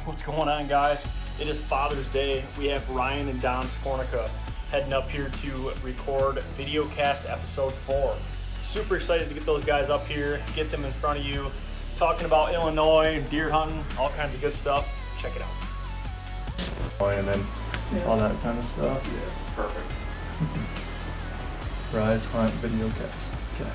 What's going on, guys? It is Father's Day. We have Ryan and Don Skornicka heading up here to record videocast episode 4. Super excited to get those guys up here, get them in front of you, talking about Illinois, deer hunting, all kinds of good stuff. Check it out. And then all that kind of stuff. Yeah, perfect. Rise Hunt videocast. Okay.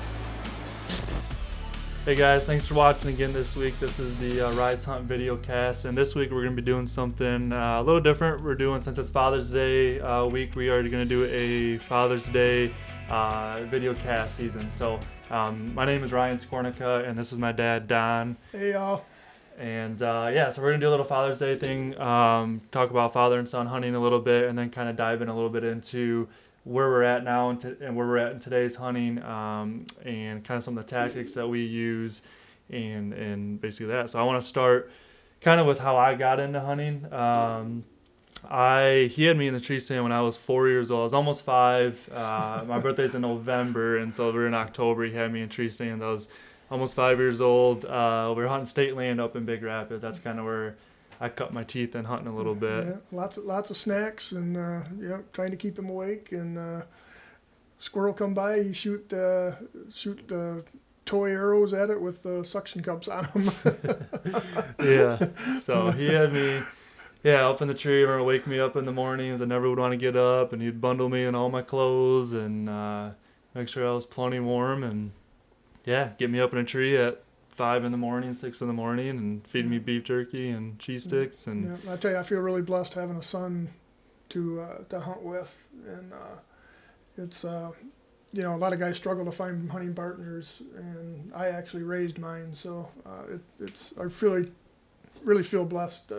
Hey guys, thanks for watching again this week. This is the Rise Hunt videocast, and this week we're going to be doing something a little different. We're doing, since it's Father's Day week, we are going to do a Father's Day videocast season. So my name is Ryan Skornicka, and this is my dad, Don. Hey y'all. And yeah, so we're going to do a little Father's Day thing, talk about father and son hunting a little bit, and then kind of dive in a little bit into where we're at now and where we're at in today's hunting, and kind of some of the tactics that we use, and basically that. So I want to start kind of with how I got into hunting. He had me in the tree stand when I was 4 years old. I was almost 5. My birthday's in November, and so we're in October. He had me in tree stand. I was almost 5 years old. We were hunting state land up in Big Rapids. That's kind of where I cut my teeth in hunting a little bit. Yeah, lots of snacks, and trying to keep him awake. And squirrel come by, you shoot toy arrows at it with suction cups on them. Yeah. So he had me, up in the tree, or wake me up in the mornings. I never would want to get up, and he'd bundle me in all my clothes and make sure I was plenty warm, and get me up in a tree at 5 in the morning, 6 in the morning, and feed me beef jerky and cheese sticks. And I tell you, I feel really blessed having a son to hunt with, and it's a lot of guys struggle to find hunting partners, and I actually raised mine, so I really feel blessed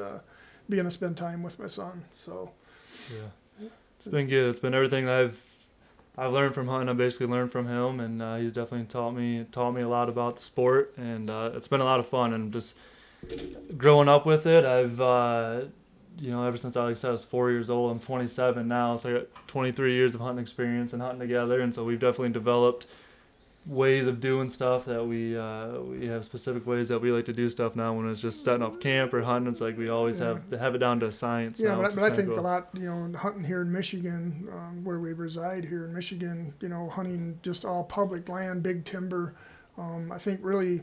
being to spend time with my son. So it's been good. It's been everything I've learned from hunting. I basically learned from him, and he's definitely taught me a lot about the sport, and it's been a lot of fun. And just growing up with it, I've ever since I was 4 years old. I'm 27 now, so I got 23 years of hunting experience and hunting together, and so we've definitely developed ways of doing stuff that we have specific ways that we like to do stuff now. When it's just setting up camp or hunting, it's like we always have to have it down to science. Yeah, now, but I think a lot, hunting here in Michigan, where we reside here in Michigan, hunting just all public land, big timber, I think really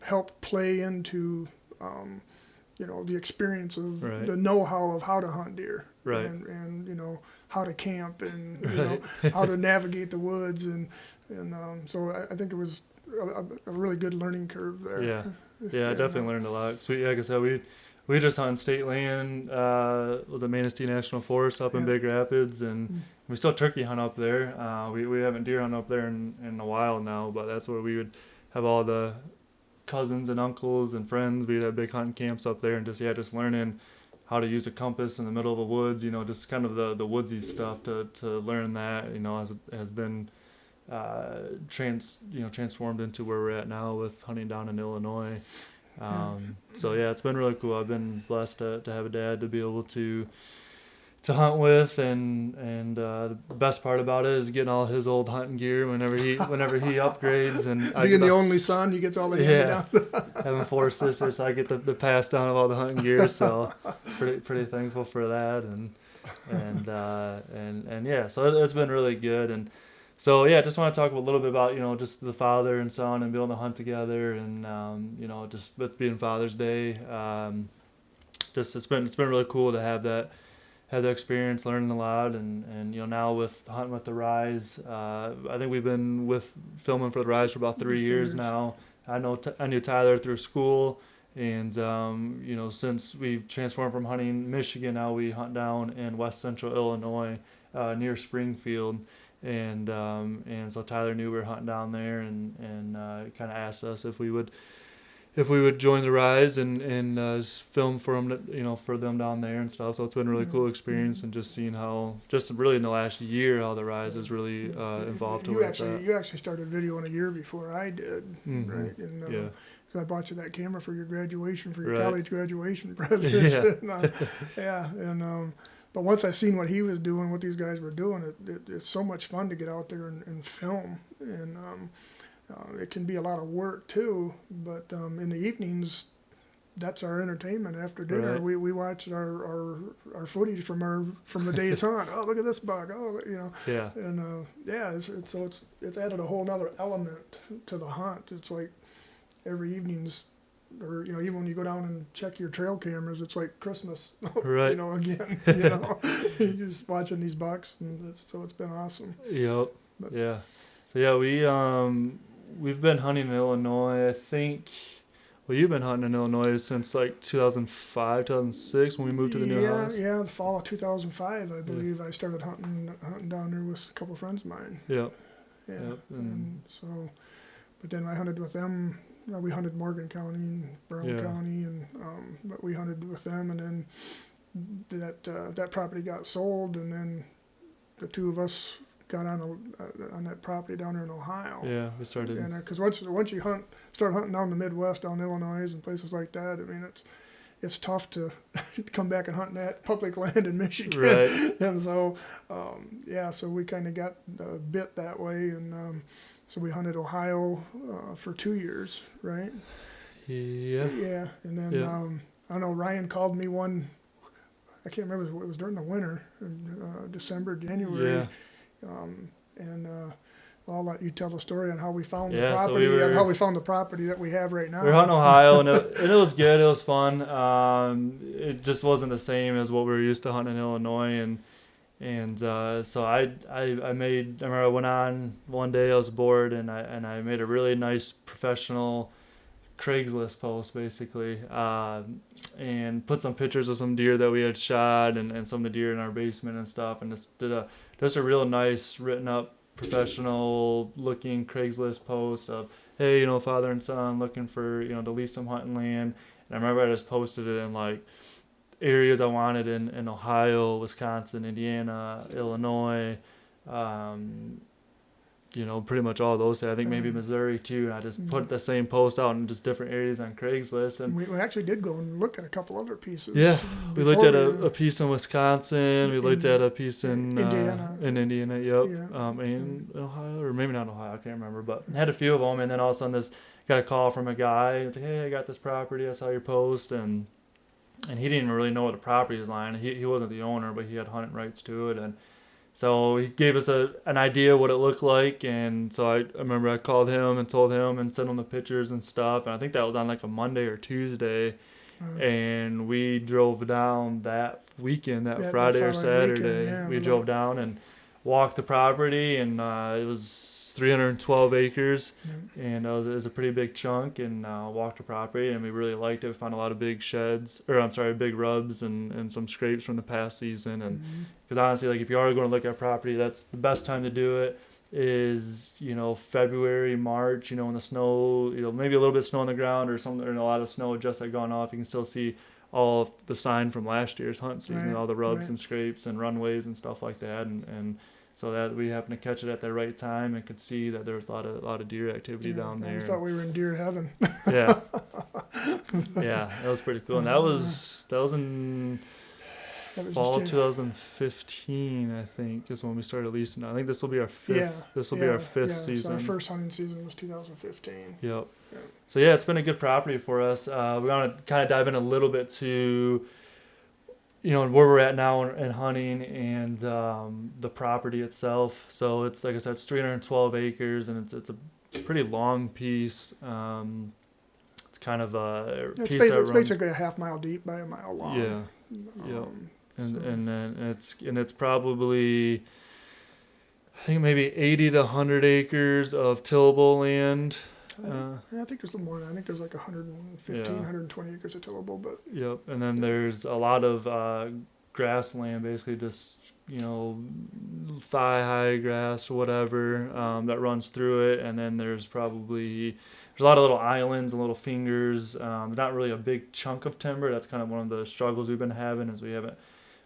helped play into, the experience of the know-how of how to hunt deer, right, and how to camp, and how to navigate the woods, and so I think it was a really good learning curve there. Yeah, I definitely learned a lot. So like I said, we just hunt state land, was at Manistee National Forest up in Big Rapids, and we still turkey hunt up there. We haven't deer hunt up there in a while now, but that's where we would have all the cousins and uncles and friends. We'd have big hunting camps up there, and just learning how to use a compass in the middle of the woods, just kind of the woodsy stuff to learn that, has then transformed into where we're at now with hunting down in Illinois. So it's been really cool. I've been blessed to have a dad to be able to hunt with, and the best part about it is getting all his old hunting gear whenever he upgrades, and being the only son, he gets all the hand down. Having 4 sisters, so I get the pass down of all the hunting gear, so pretty thankful for that, and so it's been really good. And so just want to talk a little bit about just the father and son and being able to hunt together, and just with being Father's Day, it's been really cool to have the experience, learning a lot, and now with hunting with the Rise, I think we've been filming for the Rise for about 3 years now. I knew Tyler through school, and since we've transformed from hunting Michigan, now we hunt down in west central Illinois, near Springfield. And so Tyler knew we were hunting down there, and kind of asked us if we would join the Rise and film for them, for them down there and stuff. So it's been a really cool experience, and just seeing how, just really in the last year, how the Rise has really evolved. You actually started videoing a year before I did, right? And, because I bought you that camera for your graduation, for your college graduation present. But once I seen what he was doing, what these guys were doing, it's so much fun to get out there and film. And it can be a lot of work too, but in the evenings, that's our entertainment after dinner. Right. We watch our footage from the day's hunt. Oh, look at this buck. Oh, Yeah. and it's added a whole nother element to the hunt. It's like every evening's, or even when you go down and check your trail cameras, it's like Christmas. Right. Again. You're just watching these bucks, and it's been awesome. Yep. But- Yeah. So yeah, we've been hunting in Illinois. I think. Well, you've been hunting in Illinois since like 2005, 2006 when we moved to the new house. Yeah, the fall of 2005, I believe. I started hunting down there with a couple of friends of mine. Yep. Yeah. Yep. And so, but then I hunted with them. We hunted Morgan County and Brown Yeah. County, and but we hunted with them, and then that property got sold, and then the two of us got on that property down there in Ohio. Yeah, we started. And because once you start hunting down the Midwest, down Illinois and places like that, I mean it's tough to come back and hunt that public land in Michigan. Right. And so so we kind of got bit that way, and so we hunted Ohio for 2 years, right? Yeah. Yeah, and then Yeah. I don't know. Ryan called me one. I can't remember. It was during the winter, December, January. Yeah. And I'll let you tell the story on how we found the Yeah, so property, we how we found the property that we have right now. We were hunting Ohio, and it was good. It was fun. It just wasn't the same as what we were used to hunting in Illinois, and so I remember I went on one day. I was bored, and I made a really nice professional Craigslist post basically, and put some pictures of some deer that we had shot and some of the deer in our basement and stuff, and just did a real nice written up professional looking Craigslist post of, hey, father and son looking for, to lease some hunting land. And I remember I just posted it in like areas I wanted in Ohio, Wisconsin, Indiana, Illinois, pretty much all those. I think maybe Missouri too. And I just put the same post out in just different areas on Craigslist. And we actually did go and look at a couple other pieces. yeah, we looked at before a piece in Wisconsin. We looked at a piece in Indiana. Indiana, yep. Yeah. In Ohio, or maybe not Ohio, I can't remember. But had a few of them, and then all of a sudden got a call from a guy. It's like, hey, I got this property. I saw your post, and he didn't even really know what the property was lying. He wasn't the owner, but he had hunting rights to it, and so he gave us an idea what it looked like. And so I remember I called him and told him and sent him the pictures and stuff. And I think that was on like a Monday or Tuesday. And we drove down that weekend, that Friday or Saturday. We drove down and walked the property, and it was 312 acres, and it was a pretty big chunk, and walked the property, and we really liked it. We found a lot of big big rubs and some scrapes from the past season. And because honestly, like if you are going to look at property, that's the best time to do it is, February, March, when the snow, maybe a little bit of snow on the ground or a lot of snow just had gone off. You can still see all of the sign from last year's hunt season, all the rubs and scrapes and runways and stuff like that. And so that we happened to catch it at the right time and could see that there was a lot of deer activity down there. I thought we were in deer heaven. Yeah. Yeah, that was pretty cool. And that was in fall 2015, I think, is when we started leasing. I think this will be our fifth. Yeah, this will be our fifth season. So our first hunting season was 2015. Yep. So yeah, it's been a good property for us. We want to kind of dive in a little bit to, where we're at now in hunting and the property itself. So it's, like I said, it's 312 acres, and it's a pretty long piece. It's kind of a piece that runs, basically a half mile deep by a mile long. Yeah. Yep. And then it's probably, I think maybe 80 to 100 acres of tillable land. I think there's a little more than that. I think there's like 115, 120 acres of tillable. But yep. And then there's a lot of grassland, basically just, thigh-high grass or whatever, that runs through it. And then there's a lot of little islands and little fingers. Not really a big chunk of timber. That's kind of one of the struggles we've been having, is we haven't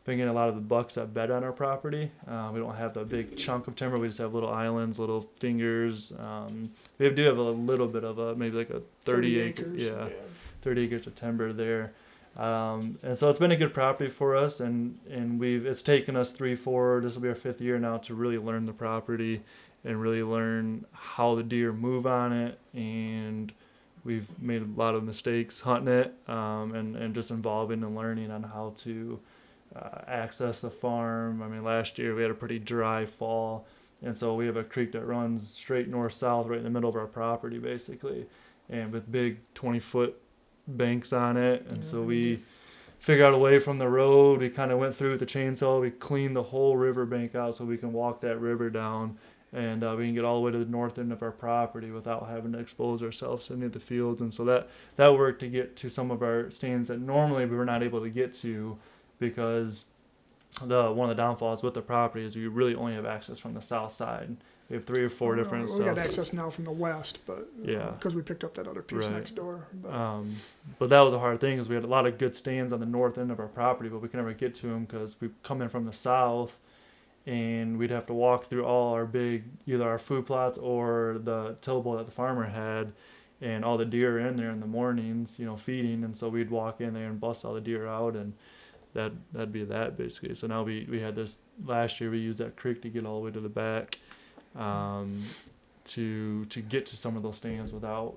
been getting a lot of the bucks that bed on our property. We don't have the big chunk of timber. We just have little islands, little fingers. We do have a little bit of maybe like a 30 acres. 30 acres of timber there. And so it's been a good property for us, and it's taken us 3-4, this will be our 5th year now, to really learn the property and really learn how the deer move on it and we've made a lot of mistakes hunting it, and just involving and learning on how to access the farm. I mean, last year we had a pretty dry fall, and so we have a creek that runs straight north-south right in the middle of our property, basically, and with big 20-foot banks on it. And so we figured out a way from the road. We kind of went through with the chainsaw. We cleaned the whole river bank out so we can walk that river down, and we can get all the way to the north end of our property without having to expose ourselves to any of the fields. And so that worked to get to some of our stands that normally we were not able to get to, because one of the downfalls with the property is we really only have access from the south side. We have 3 or 4 different. We got access now from the west, but because we picked up that other piece next door. But that was a hard thing, because we had a lot of good stands on the north end of our property, but we could never get to them because we come in from the south, and we'd have to walk through all our either our food plots or the tillable that the farmer had, and all the deer are in there in the mornings, feeding, and so we'd walk in there and bust all the deer out, and that'd be that basically. So now we had this last year. We used that creek to get all the way to the back, to get to some of those stands without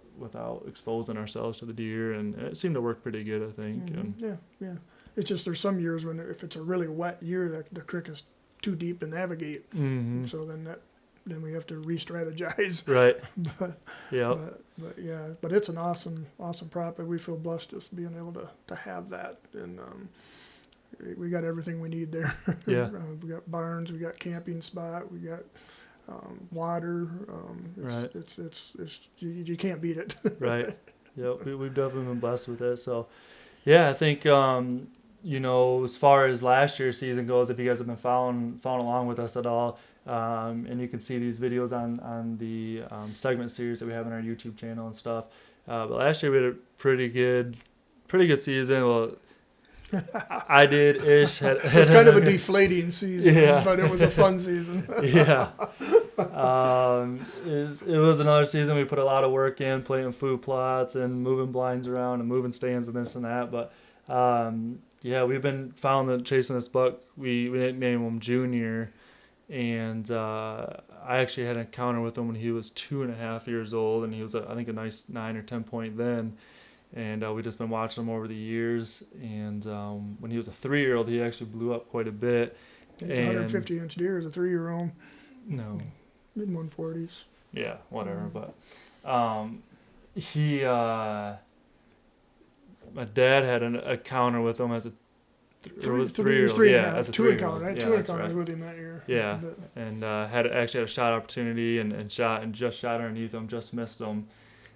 exposing ourselves to the deer, and it seemed to work pretty good, I think. Mm-hmm. Yeah. It's just there's some years when if it's a really wet year, that the creek is too deep to navigate. Mm-hmm. So then we have to re-strategize. Right. but it's an awesome property. We feel blessed just being able to have that, and we got everything we need there. Yeah. We got barns, we got camping spot, we got water. Right. It's you can't beat it. Right. Yeah, we've definitely been blessed with it. So, yeah, I think as far as last year's season goes, if you guys have been following along with us at all, and you can see these videos on the segment series that we have on our YouTube channel and stuff. But last year we had a pretty good season. Well, I did ish. It was kind of a deflating season, yeah. But it was a fun season. Yeah. It was another season we put a lot of work in, planting food plots and moving blinds around and moving stands and this and that. But we've been chasing this buck. We didn't name him Junior, and I actually had an encounter with him when he was 2.5 years old, and he was I think a nice 9 or 10 point then. And we just been watching him over the years. And when he was a 3-year-old, he actually blew up quite a bit. It's 150-inch deer as a 3-year-old. No. Mid-140s. Yeah, whatever. But he, my dad had an encounter with him as a 3-year-old. Yeah, as a 3-year-old. Right? Yeah, 2 encounters with him that year. Yeah, and had a shot opportunity and just shot underneath him, just missed him.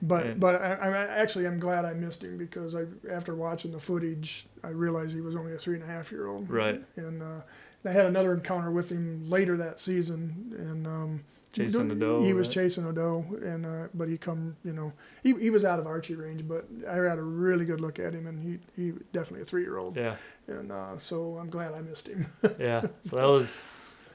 But I'm glad I missed him, because after watching the footage, I realized he was only a 3.5-year-old. Right. And I had another encounter with him later that season, and chasing a doe. He was chasing a doe, and but he was out of archery range, but I had a really good look at him, and he definitely a 3-year-old. Yeah. And so I'm glad I missed him. Yeah. So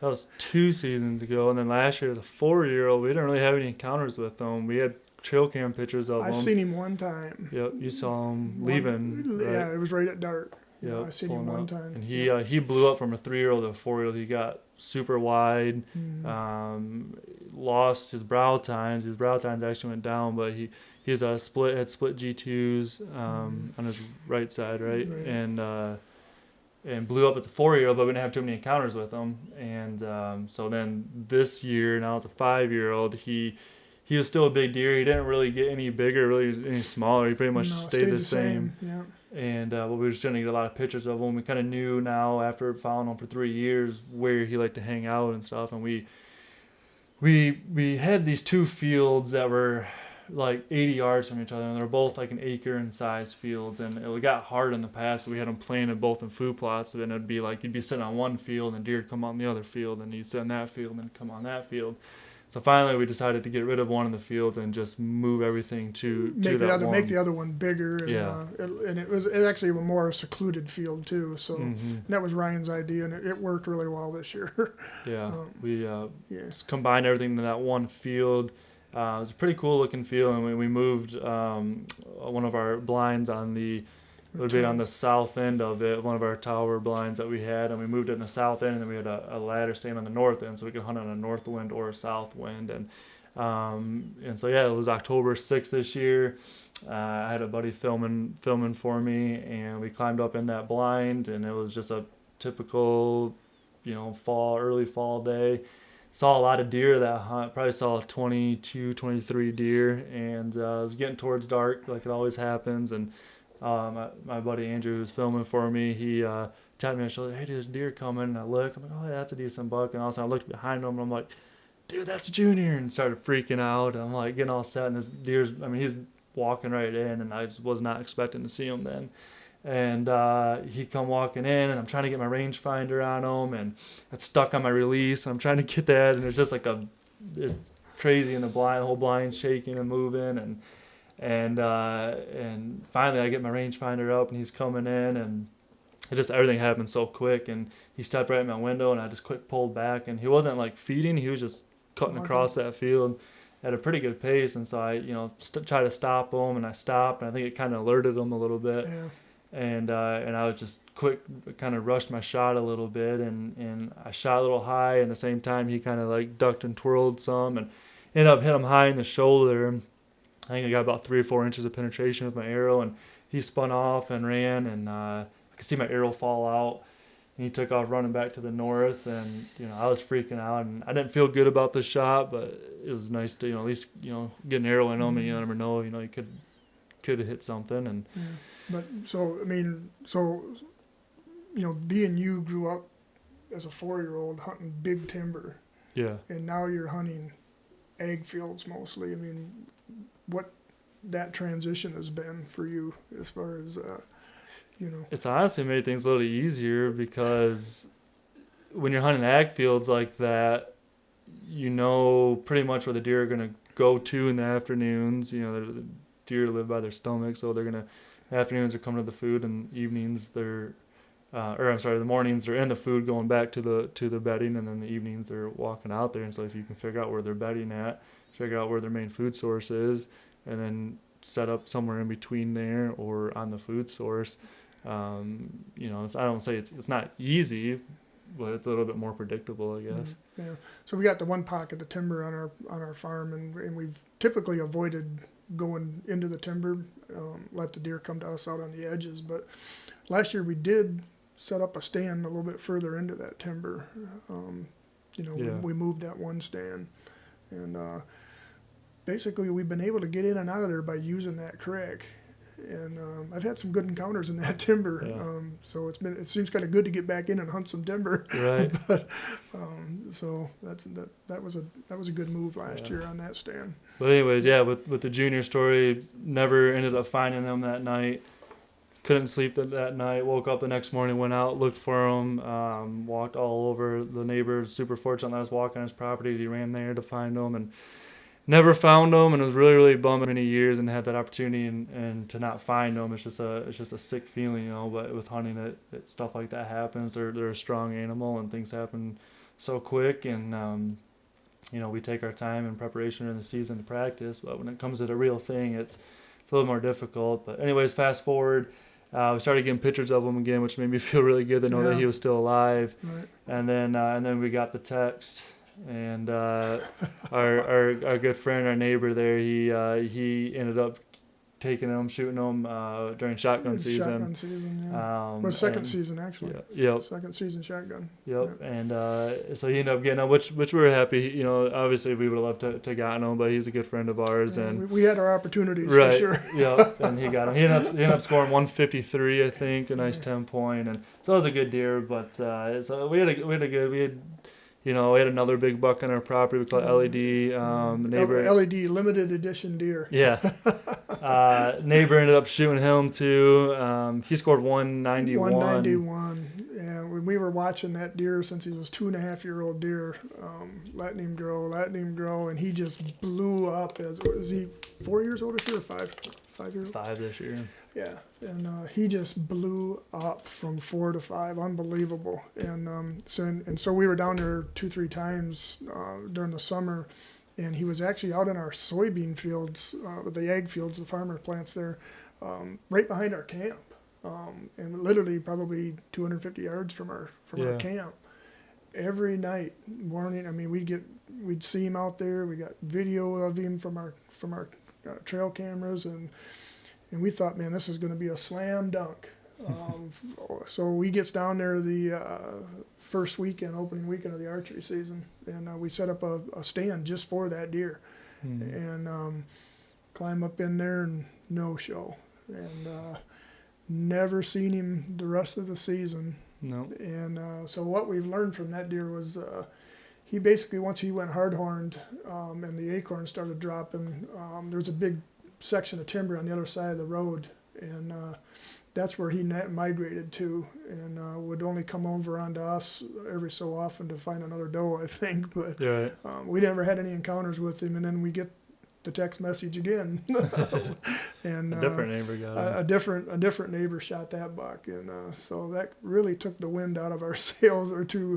that was 2 seasons ago, and then last year was a 4-year-old. We didn't really have any encounters with him. We had trail cam pictures of him. I seen him one time. Yep, you saw him leaving. Yeah, right? It was right at dark. Yep, I seen him one time. And he blew up from a 3-year-old to a 4-year-old. He got super wide, lost his brow tines. His brow tines actually went down, but he was had split G2s on his right side, right? And blew up as a 4-year-old, but we didn't have too many encounters with him. And so then this year, now as a 5-year-old, he was still a big deer. He didn't really get any bigger, really any smaller. He pretty much stayed the same. Yeah. And but we were just trying to get a lot of pictures of him. We kind of knew now, after following him for 3 years, where he liked to hang out and stuff. And we had these 2 fields that were like 80 yards from each other, and they were both like an acre in size fields. And it got hard in the past. So we had them planted both in food plots, and it'd be like you'd be sitting on one field, and deer would come on the other field, and you'd sit on that field, and then come on that field. So finally, we decided to get rid of one of the fields and just move everything to that one. Make the other one bigger. And, yeah. And it actually a more secluded field too. So that was Ryan's idea, and it worked really well this year. Yeah, we combined everything to that one field. It was a pretty cool looking field, and we moved one of our blinds on the south end of it, one of our tower blinds that we had, and we moved it in the south end, and then we had a ladder staying on the north end, so we could hunt on a north wind or a south wind. And And so yeah, it was October 6th this year. I had a buddy filming for me, and we climbed up in that blind, and it was just a typical, early fall day. Saw a lot of deer that hunt. Probably saw 22, 23 deer, and it was getting towards dark, like it always happens. And my buddy Andrew, who was filming for me, he tapped me on the shoulder, "Hey, there's deer coming." And I look, I'm like, "Oh, yeah, that's a decent buck." And all of a sudden I looked behind him, and I'm like, "Dude, that's Junior," and started freaking out. I'm like getting all set, and this deer's, he's walking right in, and I just was not expecting to see him then. And he come walking in, and I'm trying to get my rangefinder on him, and it's stuck on my release. I'm trying to get that, and it's just like it's crazy in the blind, the whole blind shaking and moving, and finally I get my rangefinder up, and he's coming in, and it just, everything happened so quick, and he stepped right in my window, and I just quick pulled back, and he wasn't like feeding, he was just cutting across that field at a pretty good pace. And so I tried to stop him, and I stopped, and I think it kind of alerted him a little bit. Yeah. And I was just quick, kind of rushed my shot a little bit, and I shot a little high, and at the same time he kind of like ducked and twirled some, and ended up hitting him high in the shoulder. I think I got about 3 or 4 inches of penetration with my arrow, and he spun off and ran, and I could see my arrow fall out, and he took off running back to the north. And I was freaking out, and I didn't feel good about the shot, but it was nice to at least get an arrow in him, and you never know, you could have hit something. And Yeah. But being you grew up as a 4-year-old hunting big timber, yeah, and now you're hunting ag fields mostly. What that transition has been for you as far as it's honestly made things a little easier, because when you're hunting ag fields like that, pretty much where the deer are going to go to in the afternoons. The deer live by their stomach, so they're going to, afternoons are coming to the food, and evenings the mornings they're in the food going back to the bedding, and then the evenings they're walking out there. And so if you can figure out where they're bedding at, figure out where their main food source is, and then set up somewhere in between there or on the food source, I don't say it's not easy, but it's a little bit more predictable, I guess. Yeah. So we got the one pocket of timber on our farm, and we've typically avoided going into the timber, let the deer come to us out on the edges. But last year we did set up a stand a little bit further into that timber. We moved that one stand, and basically we've been able to get in and out of there by using that creek. And I've had some good encounters in that timber. Yeah. So it seems kind of good to get back in and hunt some timber. Right. But so that was a good move last year on that stand. But anyways, yeah, with the Junior story, never ended up finding him that night. Couldn't sleep that night. Woke up the next morning, went out, looked for him, walked all over the neighbors. Super fortunate that I was walking on his property. He ran there to find him, and never found him, and was really, really bummed many years, and had that opportunity and to not find him. It's just a sick feeling, but with hunting, it stuff like that happens. They're a strong animal, and things happen so quick, and we take our time in preparation during the season to practice, but when it comes to the real thing, it's a little more difficult. But anyways, fast forward, we started getting pictures of him again, which made me feel really good to know that he was still alive. Right. And then we got the text. And our good friend, our neighbor there, he ended up taking him, shooting him during shotgun season. Shotgun season, yeah. Second season, actually. Yeah, yep. Second season shotgun. Yep. Yeah. And so he ended up getting him, which we were happy. Obviously we would have loved to gotten him, but he's a good friend of ours. And we had our opportunities, right, for sure. Yep. And he got him. He ended up scoring 153, I think, a nice 10-point. And so it was a good deer. But so we had another big buck on our property. We call it LED. Neighbor LED limited edition deer. Yeah. Neighbor ended up shooting him too. He scored 191. 191. Yeah, when we were watching that deer since he was 2.5-year-old deer, letting him grow, and he just blew up. Was he 4 years old this year or 5? 5 years old? 5 this year. Yeah, and he just blew up from 4 to 5, unbelievable. And so we were down there 2-3 times during the summer, and he was actually out in our soybean fields, the ag fields, the farmer plants there, right behind our camp, and literally probably 250 yards from our camp. every night, morning. I mean, we'd see him out there. We got video of him from our trail cameras, and we thought, man, this is going to be a slam dunk. So he gets down there the first weekend, opening weekend of the archery season, and we set up a stand just for that deer, and climb up in there and no show, and never seen him the rest of the season. No. And so what we've learned from that deer was he basically, once he went hard-horned and the acorns started dropping, there's a big section of timber on the other side of the road, and that's where he migrated to, and would only come over onto us every so often to find another doe, I think. But Right. we never had any encounters with him, and then we get the text message again, and A different neighbor got him. a different neighbor shot that buck, and so that really took the wind out of our sails. Our two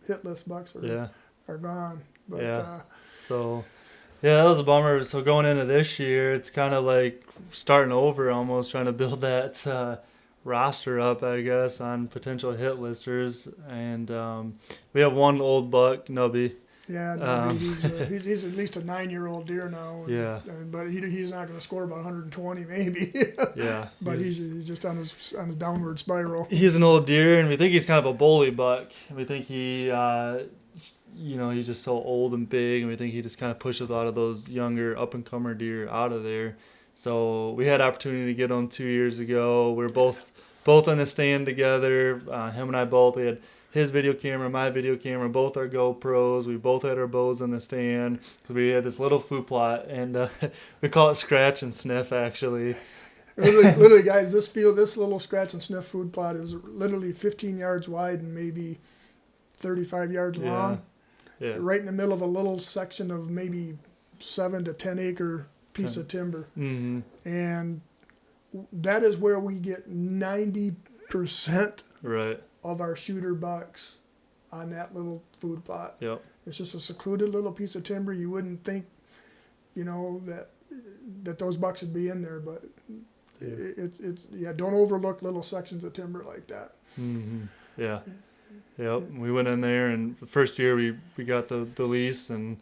hitless bucks are gone. But, Yeah. So, yeah, that was a bummer. So going into this year, it's kind of like starting over almost, trying to build that roster up, I guess, on potential hit listers. And we have one old buck, Nubby. Yeah, no, he's at least a 9-year-old deer now. Yeah. But he's not going to score about 120 maybe. Yeah. But he's just on his downward spiral. He's an old deer, and we think he's kind of a bully buck. We think he, he's just so old and big, and we think he just kind of pushes a lot of those younger up-and-comer deer out of there. So we had opportunity to get him 2 years ago. We were both in the stand together. Him and I both. We had his video camera, my video camera, both our GoPros. We both had our bows in the stand because we had this little food plot, and we call it scratch and sniff, actually. Literally, guys, this little scratch and sniff food plot is literally 15 yards wide and maybe 35 yards long. Yeah. Right in the middle of a little section of maybe 7 to 10 acre piece of timber. Mm-hmm. And that is where we get 90% Right. of our shooter bucks on that little food plot. Yep. It's just a secluded little piece of timber. You wouldn't think, that those bucks would be in there, but don't overlook little sections of timber like that. Mm-hmm. Yeah. Yep. We went in there, and the first year we got the lease, and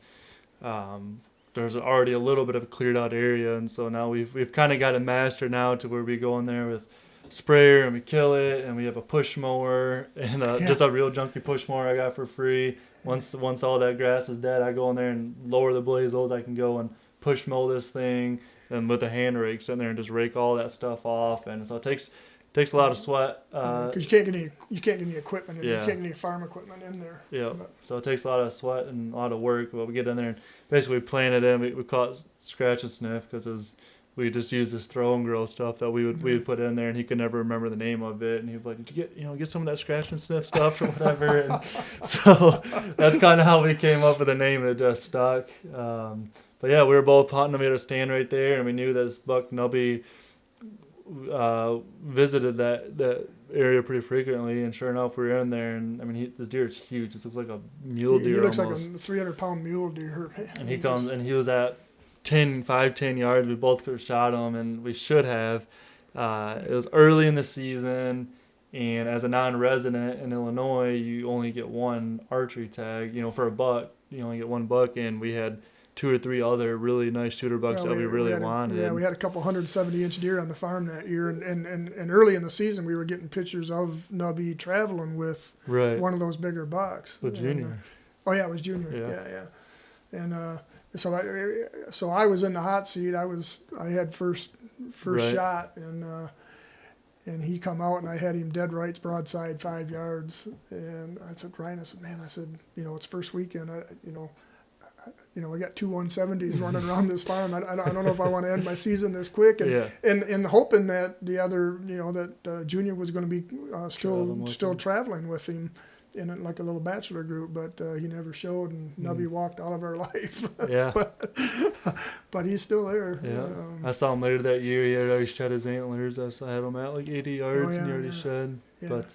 there's already a little bit of a cleared out area, and so now we've kind of got it mastered now to where we go in there with sprayer and we kill it, and we have a push mower and just a real junky push mower I got for free. Once all that grass is dead, I go in there and lower the blades as low as I can go and push mow this thing, and with the hand rake sit in there and just rake all that stuff off, and so it takes a lot of sweat. Because you can't get any equipment. Yeah. You can't get any farm equipment in there. Yeah. So it takes a lot of sweat and a lot of work. But we get in there and basically plan it in. We call it scratch and sniff because we just use this throw and grow stuff that we would put in there, and he could never remember the name of it, and he'd be like, "Did you get some of that scratch and sniff stuff or whatever?" And so that's kind of how we came up with the name. It just stuck. But yeah, we were both hunting. We had a stand right there, and we knew this buck Nubby visited that area pretty frequently, and sure enough, we were in there, and I mean, this deer is huge. This looks like a mule deer. He looks almost. like a 300-pound mule deer. And he comes, and he was at 10 yards. We both could have shot him, and we should have. It was early in the season, and as a non-resident in Illinois, you only get one archery tag. For a buck, you only get one buck, and we had 2 or 3 other really nice shooter bucks that we really wanted. We had a couple 170-inch deer on the farm that year, and early in the season we were getting pictures of Nubby traveling with one of those bigger bucks. With Junior. It was Junior. Yeah. And so I was in the hot seat. I had first shot, and he come out, and I had him dead rights broadside 5 yards, and I said, Ryan, it's first weekend. We got 2 170s running around this farm. I don't know if I want to end my season this quick, and hoping that the other, that Junior was going to be still traveling with him in like a little bachelor group, but he never showed, and Nubby walked all of our life. Yeah. but he's still there. Yeah. I saw him later that year. He had already shed his antlers. I had him at like 80 yards, and he already shed. Yeah. But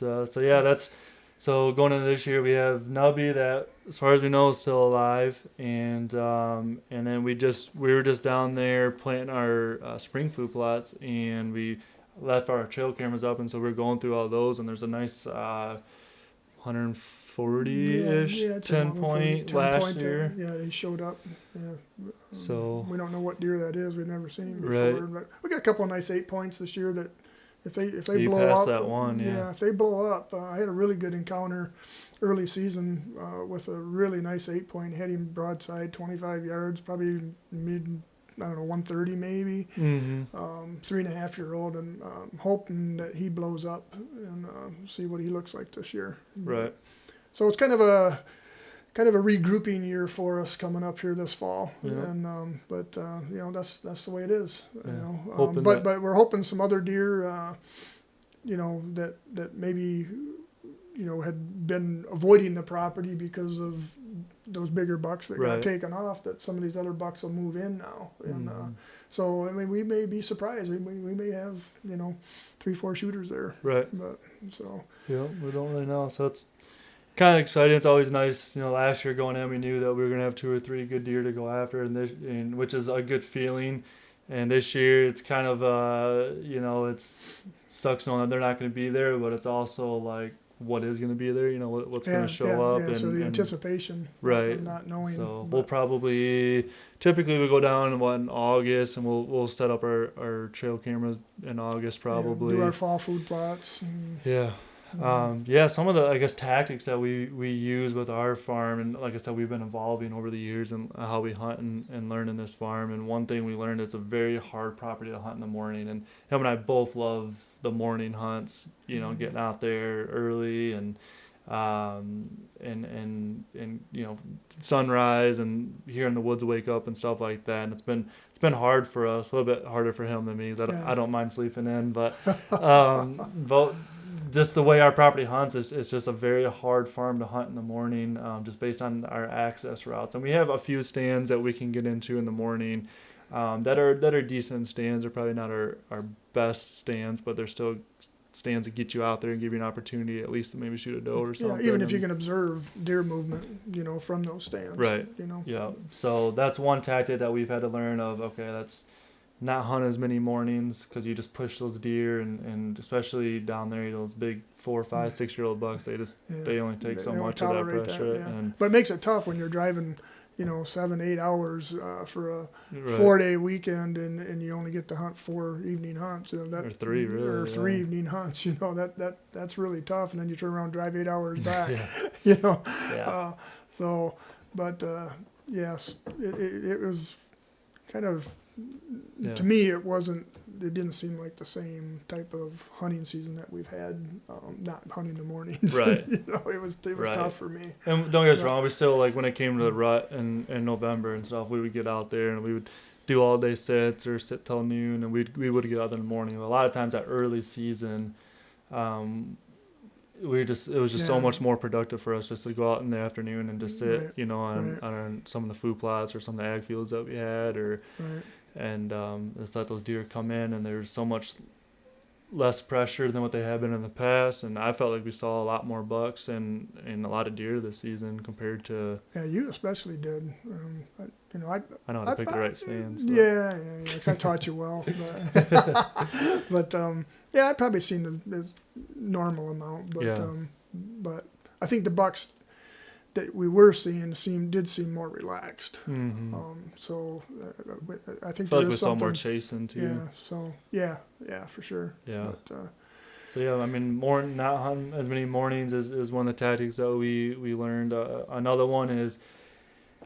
so going into this year, we have Nubby that, as far as we know, is still alive, and then we were just down there planting our spring food plots, and we left our trail cameras up, and so we're going through all those, and there's a nice 140-ish, Yeah, it's 10 140, point 10 last point, year. Yeah, he showed up. Yeah. So We don't know what deer that is. We've never seen him Right. before. But we got a couple of nice 8 points this year that if they You blow passed up, that one, yeah. if they blow up, I had a really good encounter early season with a really nice 8 point. Had him broadside 25 yards, probably mid, I don't know, 130 maybe. Mm-hmm. 3.5-year-old, and hoping that he blows up and see what he looks like this year. Right. So it's kind of a regrouping year for us coming up here this fall, Yeah. and but you know that's the way it is. Yeah. You know, Hoping but that- we're hoping some other deer, you know, that maybe you know had been avoiding the property because of those bigger bucks that Right. got taken off. That some of these other bucks will move in now, and Mhm. so I mean we may be surprised. We may have 3-4 shooters there, Right. but so. Yeah, we don't really know. So it's kind of exciting. It's always nice. Last year going in, we knew that we were going to have 2 or 3 good deer to go after, and which is a good feeling. And this year, it's kind of, it sucks knowing that they're not going to be there, but it's also like what is going to be there, what's going to show up. Yeah, And, so the and anticipation right. of not knowing. So we'll typically we go down in August, and we'll set up our trail cameras in August probably. do our fall food plots. Yeah. Some of the, I guess, tactics that we use with our farm, and like I said, we've been evolving over the years and how we hunt and learn in this farm. And one thing we learned, it's a very hard property to hunt in the morning, and him and I both love the morning hunts, getting out there early and sunrise and hearing the woods wake up and stuff like that. And it's been hard for us, a little bit harder for him than me, because I don't mind sleeping in, but just the way our property hunts is just a very hard farm to hunt in the morning, just based on our access routes. And we have a few stands that we can get into in the morning that are decent stands. They're probably not our best stands, but they're still stands that get you out there and give you an opportunity at least to maybe shoot a doe or something. Yeah, even if you can observe deer movement, from those stands. Right. Yeah. So that's one tactic that we've had to learn of. Okay, that's not hunt as many mornings, because you just push those deer, and especially down there, those big 4, 5, 6-year-old bucks, they only take so much of that pressure. And but it makes it tough when you're driving 7-8 hours for a right. 4-day weekend, and you only get to hunt 4 evening hunts. Or 3, really. Or 3 evening hunts. That's really tough. And then you turn around and drive 8 hours back. Yeah. Yes, it was kind of, Yeah. to me, it didn't seem like the same type of hunting season that we've had, not hunting the mornings. Right. It was Right. tough for me. And don't get us wrong, we still, like, when it came to the rut in November and stuff, we would get out there and we would do all day sits or sit till noon, and we would get out there in the morning. A lot of times that early season, it was just so much more productive for us just to go out in the afternoon and just sit, Right. on some of the food plots or some of the ag fields that we had, Right. and just let those deer come in, and there's so much less pressure than what they have been in the past. And I felt like we saw a lot more bucks and a lot of deer this season compared to. Yeah, you especially did. I know how to pick the right stands. But. Yeah, 'cause I taught you well. But I've probably seen the normal amount. But but I think the bucks that we were seeing did seem more relaxed. Mm-hmm. So I think I feel there like we is saw something. more chasing too. Yeah. So yeah, for sure. Yeah. But, So yeah, I mean, not hunting as many mornings is one of the tactics that we learned. Another one is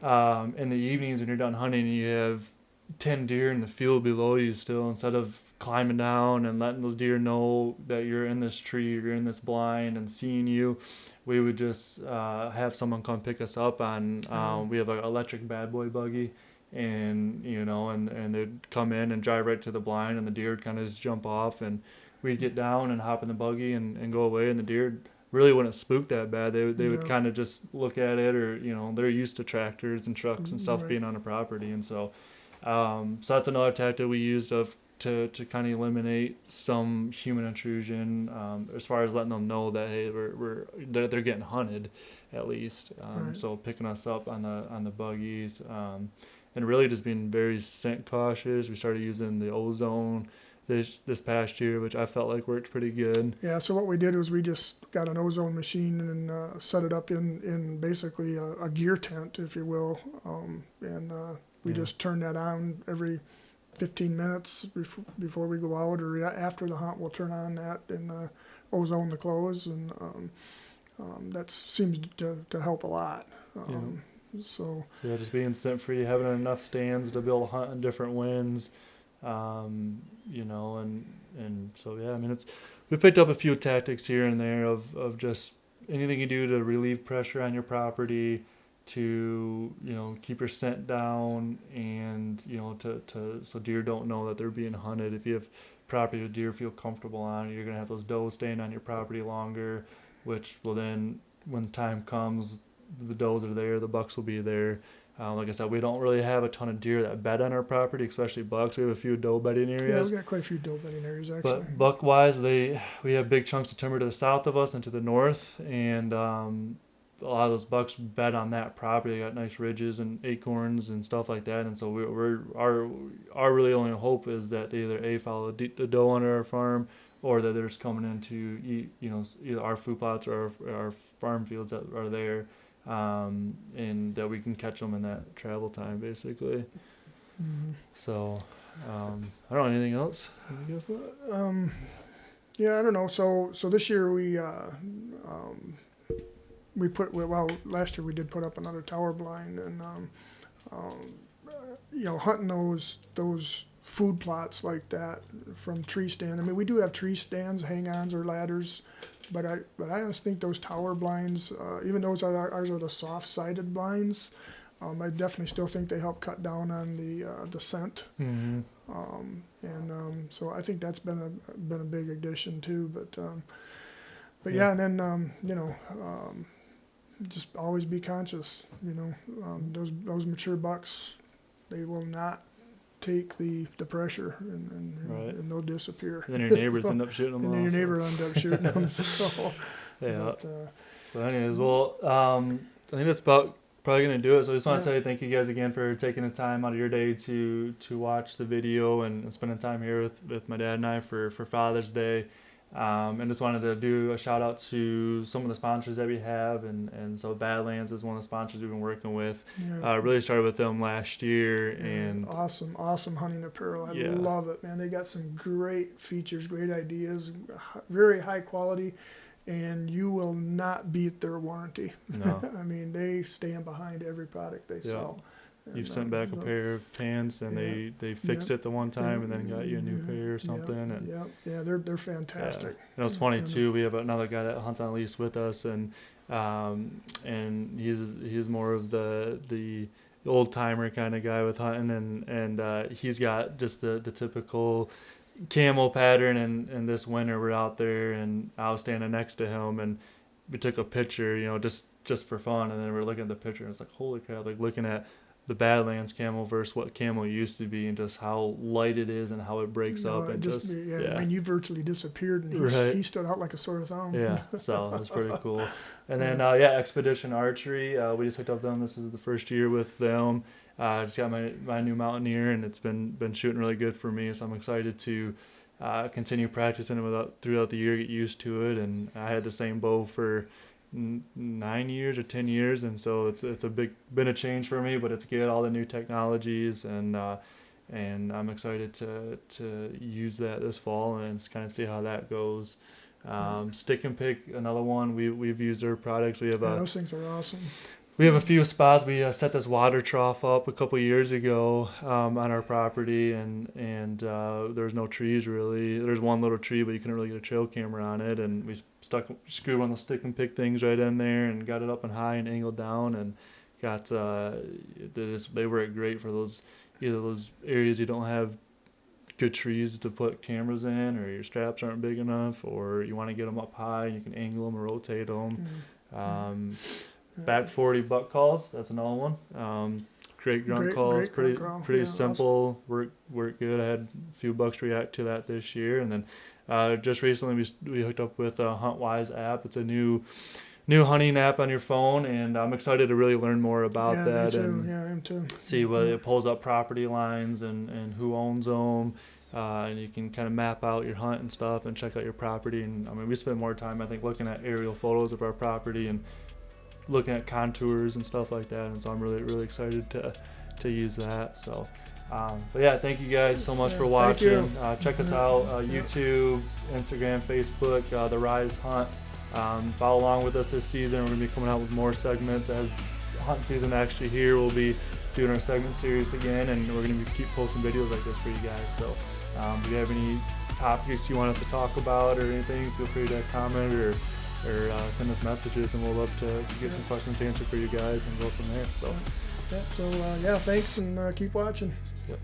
in the evenings when you're done hunting, you have 10 deer in the field below you still. Instead of climbing down and letting those deer know that you're in this tree, you're in this blind, and seeing you, we would just have someone come pick us up on. We have an electric bad boy buggy. And and they'd come in and drive right to the blind, and the deer would kind of just jump off, and we'd get down and hop in the buggy and go away, and the deer really wouldn't spook that bad. They would kind of just look at it, or they're used to tractors and trucks and stuff being on the property, and so that's another tactic we used to kind of eliminate some human intrusion, as far as letting them know that hey, they're getting hunted, at least. So picking us up on the buggies. And really just being very scent cautious. We started using the ozone this past year, which I felt like worked pretty good. Yeah, so what we did was we just got an ozone machine and set it up in basically a gear tent, if you will, and we just turn that on every 15 minutes before we go out, or after the hunt we'll turn on that and ozone the clothes, and that seems to help a lot. So yeah, just being scent free, having enough stands to be able to hunt in different winds, you know, and so yeah, I mean we picked up a few tactics here and there of just anything you do to relieve pressure on your property, to, you know, keep your scent down, and, you know, so deer don't know that they're being hunted. If you have property that deer feel comfortable on, you're gonna have those does staying on your property longer, which will then, when time comes, the does are there, the bucks will be there. Like I said, we don't really have a ton of deer that bed on our property, especially bucks. We have a few doe bedding yeah, areas. we've got quite a few doe bedding areas actually. But buck wise, we have big chunks of timber to the south of us and to the north, and a lot of those bucks bed on that property. They got nice ridges and acorns and stuff like that, and so our really only hope is that they either follow the doe under our farm, or that they're just coming in to eat, you know, either our food plots or our farm fields that are there, and that we can catch them in that travel time, basically. So I don't know, anything else? Yeah, I don't know. So this year we last year we did put up another tower blind, and you know, hunting those food plots like that from tree stand. I mean, we do have tree stands, hang-ons or ladders, but I just think those tower blinds, even though ours are the soft-sided blinds, I definitely still think they help cut down on the scent. So I think that's been a big addition too. But yeah, and then you know, just always be conscious. You know, those mature bucks, they will not take the pressure, and they'll disappear. And then your neighbors end up shooting them. And then your neighbor ends up shooting them. So yeah. So anyways, well, I think that's about probably gonna do it. So I just want to say thank you guys again for taking the time out of your day to watch the video and spending time here with my dad and I for Father's Day. And just wanted to do a shout out to some of the sponsors that we have, and so Badlands is one of the sponsors we've been working with. Really started with them last year, and awesome hunting apparel. I love it, man. They got some great features, great ideas, very high quality, and you will not beat their warranty. No. I mean, they stand behind every product they sell. And you've sent back a pair of pants, and they fixed it the one time, and then got you a new pair or something. And they're fantastic. And it was funny too. We have another guy that hunts on lease with us, and he's more of the old timer kind of guy with hunting, and he's got just the typical camo pattern. And this winter we're out there, and I was standing next to him, and we took a picture, you know, just for fun, and then we're looking at the picture, and it's like, holy crap, like looking at the Badlands camo versus what camo used to be, and just how light it is and how it breaks up, and I mean, you virtually disappeared, and he stood out like a sore thumb. Yeah, so that's pretty cool. And then Xpedition Archery, we just hooked up with them. This is the first year with them. Just got my new Mountaineer, and it's been shooting really good for me, so I'm excited to continue practicing it throughout the year, get used to it. And I had the same bow for 9 years or 10 years, and so it's been a change for me, but it's good, all the new technologies, and I'm excited to use that this fall and kind of see how that goes. Stic-n-pic, another one, we've used their products. We have those things are awesome. We have a few spots. We set this water trough up a couple years ago on our property, and there's no trees really. There's one little tree, but you couldn't really get a trail camera on it. And we screwed one of those Stick-n-pic things right in there and got it up and high and angled down, and got they work great for those areas you don't have good trees to put cameras in, or your straps aren't big enough, or you want to get them up high and you can angle them or rotate them. Backforty buck calls, that's another one. Great grunt calls, pretty simple, awesome. work good. I had a few bucks react to that this year, and then just recently we hooked up with a Huntwise app. It's a new hunting app on your phone, and I'm excited to really learn more about that. Me too. I am too. See what it pulls up property lines and who owns them. and you can kind of map out your hunt and stuff and check out your property. And I mean, we spend more time, I think, looking at aerial photos of our property and looking at contours and stuff like that. And so I'm really excited to use that. So, but yeah, thank you guys so much for watching. Check us out, YouTube, Instagram, Facebook, The Rise Hunt. Follow along with us this season. We're going to be coming out with more segments as hunt season actually here. We'll be doing our segment series again, and we're going to keep posting videos like this for you guys. So if you have any topics you want us to talk about or anything, feel free to comment or send us messages, and we'll love to get some questions answered for you guys and go from there. So thanks, and keep watching. Yep.